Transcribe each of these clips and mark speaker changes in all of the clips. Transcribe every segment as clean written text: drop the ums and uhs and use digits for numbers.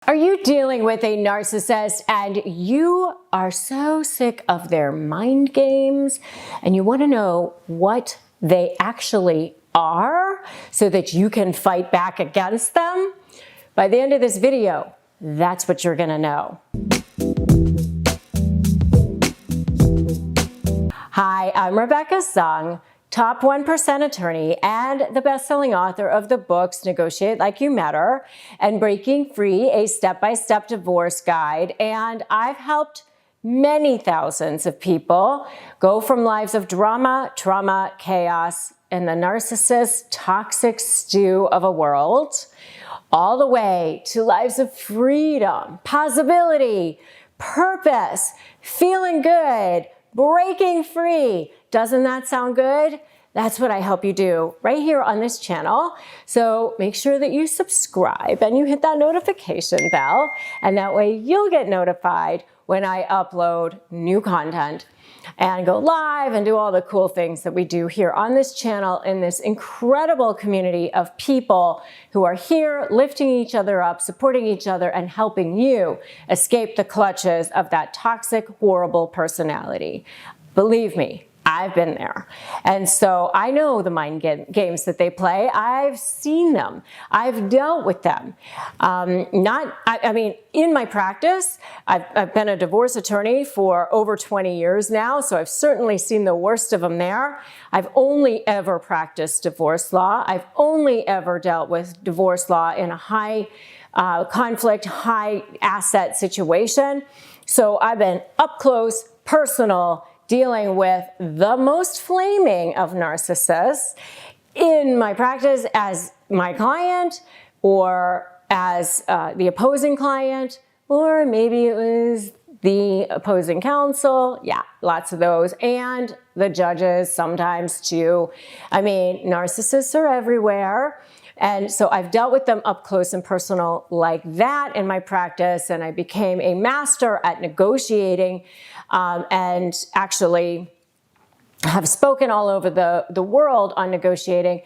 Speaker 1: Are you dealing with a narcissist and you are so sick of their mind games and you want to know what they actually are so that you can fight back against them? By the end of this video, that's what you're going to know. Hi, I'm Rebecca Zung, top 1% attorney and the best-selling author of the books Negotiate Like You Matter and Breaking Free, a step-by-step divorce guide. And I've helped many thousands of people go from lives of drama, trauma, chaos, and the narcissist toxic stew of a world, all the way to lives of freedom, possibility, purpose, feeling good, breaking free. Doesn't that sound good? That's what I help you do right here on this channel. So make sure that you subscribe and you hit that notification bell, and that way you'll get notified when I upload new content and go live and do all the cool things that we do here on this channel in this incredible community of people who are here lifting each other up, supporting each other, and helping you escape the clutches of that toxic, horrible personality. Believe me, I've been there. And so I know the mind games that they play. I've seen them. I've dealt with them. I mean, in my practice, I've been a divorce attorney for over 20 years now, so I've certainly seen the worst of them there. I've only ever practiced divorce law. I've only ever dealt with divorce law in a high conflict, high asset situation. So I've been up close, personal, dealing with the most flaming of narcissists in my practice as my client, or as the opposing client, or maybe it was the opposing counsel. Yeah, lots of those. And the judges sometimes too. I mean, narcissists are everywhere. And so I've dealt with them up close and personal like that in my practice, and I became a master at negotiating and actually have spoken all over the world on negotiating.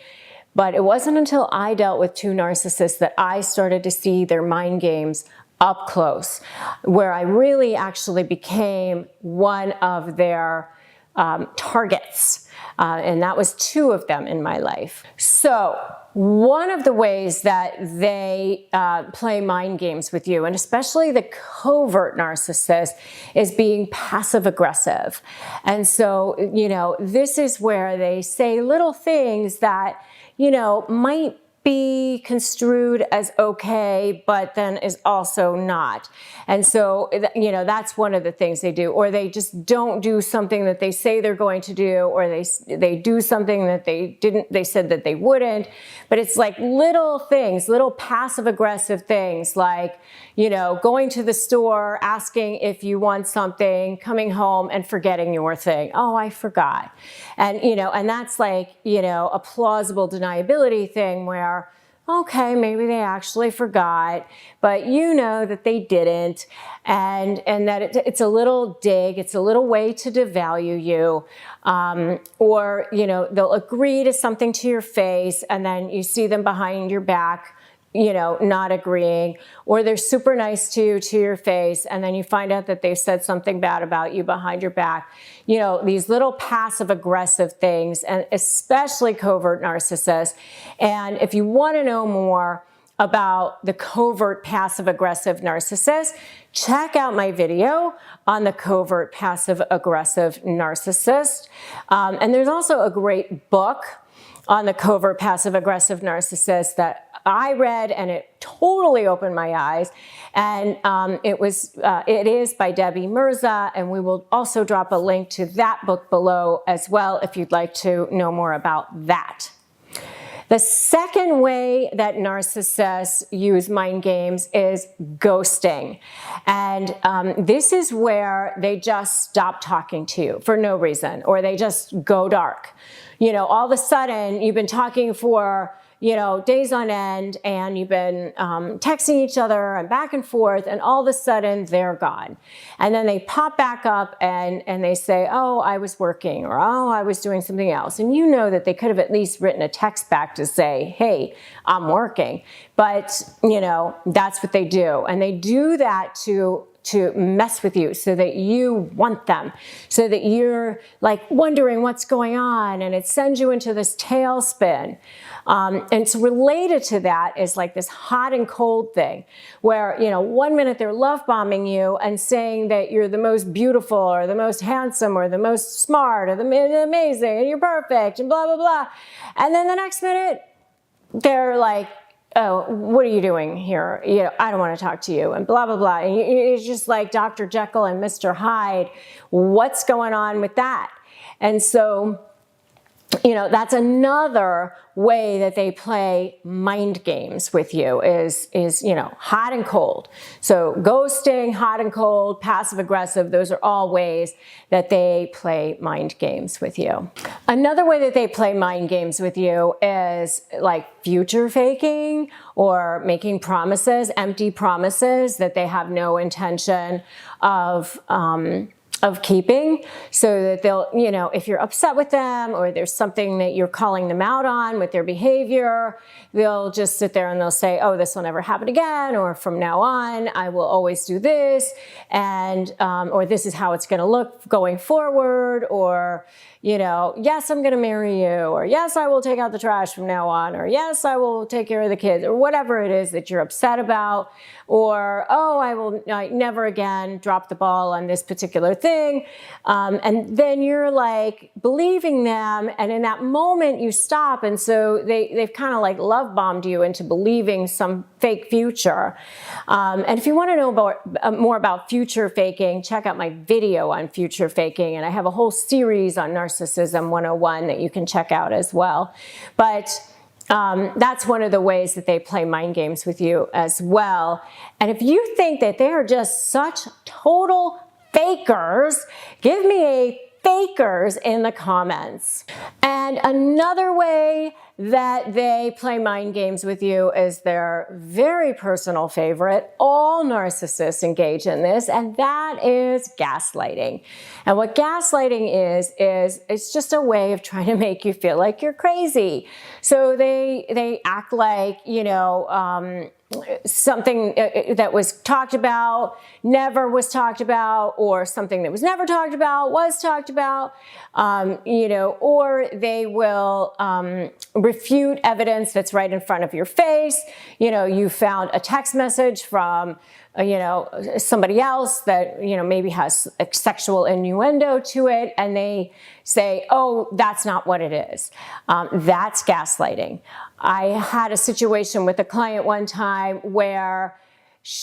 Speaker 1: But it wasn't until I dealt with two narcissists that I started to see their mind games up close, where I really actually became one of their targets. And that was two of them in my life. So one of the ways that they play mind games with you, and especially the covert narcissist, is being passive aggressive. And so, you know, this is where they say little things that, you know, might be construed as okay, but then is also not. And so, you know, that's one of the things they do. Or they just don't do something that they say they're going to do, or they do something that they said that they wouldn't. But it's like little things, little passive aggressive things, like, you know, going to the store, asking if you want something, coming home and forgetting your thing. Oh, I forgot. And, you know, and that's like, you know, a plausible deniability thing where, okay, maybe they actually forgot, but you know that they didn't, and that it's a little dig, it's a little way to devalue you, or, you know, they'll agree to something to your face, and then you see them behind your back, you know, not agreeing, or they're super nice to your face, and then you find out that they've said something bad about you behind your back. You know, these little passive aggressive things, and especially covert narcissists. And if you want to know more about the covert passive aggressive narcissist, check out my video on the covert passive aggressive narcissist. And there's also a great book on the covert passive aggressive narcissist that I read, and it totally opened my eyes. And it is by Debbie Mirza, and we will also drop a link to that book below as well if you'd like to know more about that. The second way that narcissists use mind games is ghosting. And this is where they just stop talking to you for no reason, or they just go dark. You know, all of a sudden you've been talking for, days on end, and you've been texting each other and back and forth, and all of a sudden they're gone. And then they pop back up and they say, oh, I was working, or oh, I was doing something else. And you know that they could have at least written a text back to say, hey, I'm working. But, that's what they do. And they do that to mess with you so that you want them, so that you're like wondering what's going on, and it sends you into this tailspin. And so related to that is like this hot and cold thing where, 1 minute they're love bombing you and saying that you're the most beautiful or the most handsome or the most smart or the amazing and you're perfect and blah, blah, blah. And then the next minute they're like, oh, what are you doing here? I don't want to talk to you, and blah, blah, blah. And it's just like Dr. Jekyll and Mr. Hyde. What's going on with that? And so, that's another way that they play mind games with you is hot and cold. So ghosting, hot and cold, passive aggressive, those are all ways that they play mind games with you. Another way that they play mind games with you is like future faking or making promises, empty promises that they have no intention of keeping, so that they'll, if you're upset with them or there's something that you're calling them out on with their behavior, they'll just sit there and they'll say, oh, this will never happen again, or from now on, I will always do this, and or this is how it's going to look going forward, or, yes, I'm going to marry you, or yes, I will take out the trash from now on, or yes, I will take care of the kids, or whatever it is that you're upset about, or, oh, I will never again drop the ball on this particular thing. And then you're like believing them, and in that moment you stop, and so they've kind of like love bombed you into believing some fake future. And if you want to know more about future faking, check out my video on future faking, and I have a whole series on Narcissism 101 that you can check out as well. But that's one of the ways that they play mind games with you as well. And if you think that they are just such total fakers, give me a fakers in the comments. And another way that they play mind games with you is their very personal favorite. All narcissists engage in this, and that is gaslighting. And what gaslighting is it's just a way of trying to make you feel like you're crazy. So they act like, something that was talked about never was talked about, or something that was never talked about was talked about, or they will refute evidence that's right in front of your face. You found a text message from somebody else that, maybe has a sexual innuendo to it, and they say, oh, that's not what it is. That's gaslighting. I had a situation with a client one time where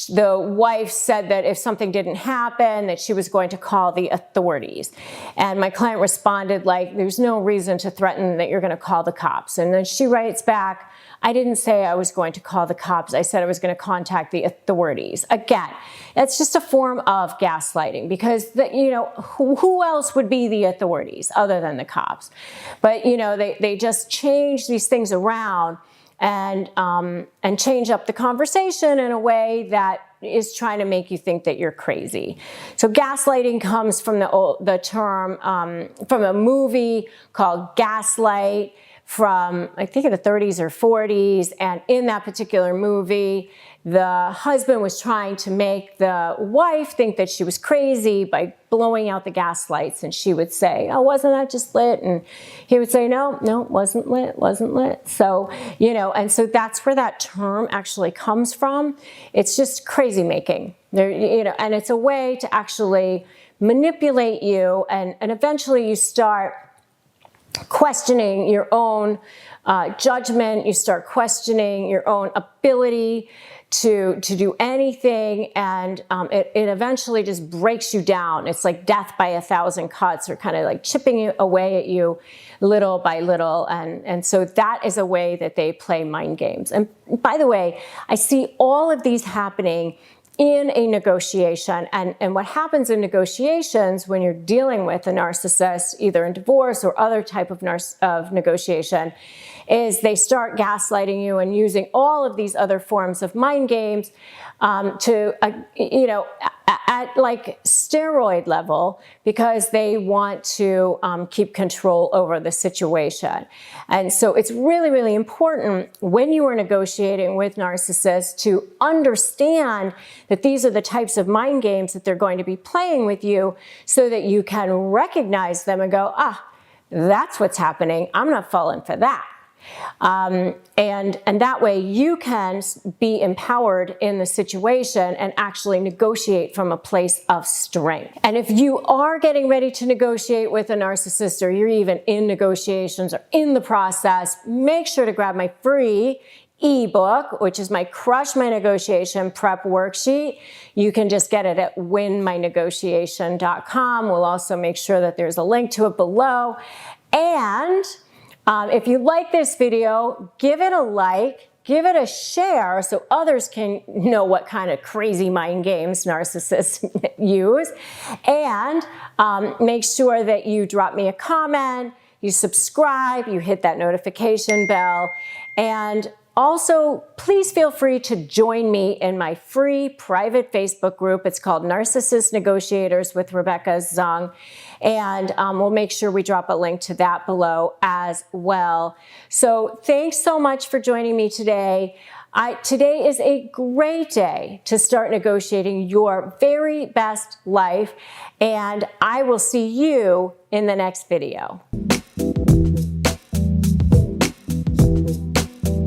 Speaker 1: the wife said that if something didn't happen, that she was going to call the authorities. And my client responded like, there's no reason to threaten that you're going to call the cops. And then she writes back, I didn't say I was going to call the cops. I said I was going to contact the authorities. Again, that's just a form of gaslighting, because who else would be the authorities other than the cops? But they just change these things around and change up the conversation in a way that is trying to make you think that you're crazy. So gaslighting comes from the term from a movie called Gaslight, from I think in the 30s or 40s, and in that particular movie, the husband was trying to make the wife think that she was crazy by blowing out the gas lights, and she would say, oh, wasn't that just lit? And he would say, no, wasn't lit. So, and so that's where that term actually comes from. It's just crazy making. And it's a way to actually manipulate you, and eventually you start questioning your own judgment, you start questioning your own ability to do anything, and it eventually just breaks you down. It's like death by 1,000 cuts, or kind of like chipping away at you little by little, and so that is a way that they play mind games. And by the way, I see all of these happening in a negotiation. And what happens in negotiations when you're dealing with a narcissist, either in divorce or other type of negotiation, is they start gaslighting you and using all of these other forms of mind games at like steroid level, because they want to keep control over the situation. And so it's really, really important when you are negotiating with narcissists to understand that these are the types of mind games that they're going to be playing with you, so that you can recognize them and go, that's what's happening. I'm not falling for that. And that way you can be empowered in the situation and actually negotiate from a place of strength. And if you are getting ready to negotiate with a narcissist, or you're even in negotiations or in the process, make sure to grab my free ebook, which is my Crush My Negotiation Prep Worksheet. You can just get it at winmynegotiation.com. We'll also make sure that there's a link to it below. And if you like this video, give it a like, give it a share so others can know what kind of crazy mind games narcissists use. And make sure that you drop me a comment, you subscribe, you hit that notification bell. And also, please feel free to join me in my free private Facebook group. It's called Narcissist Negotiators with Rebecca Zung. And we'll make sure we drop a link to that below as well. So thanks so much for joining me today. Today is a great day to start negotiating your very best life. And I will see you in the next video.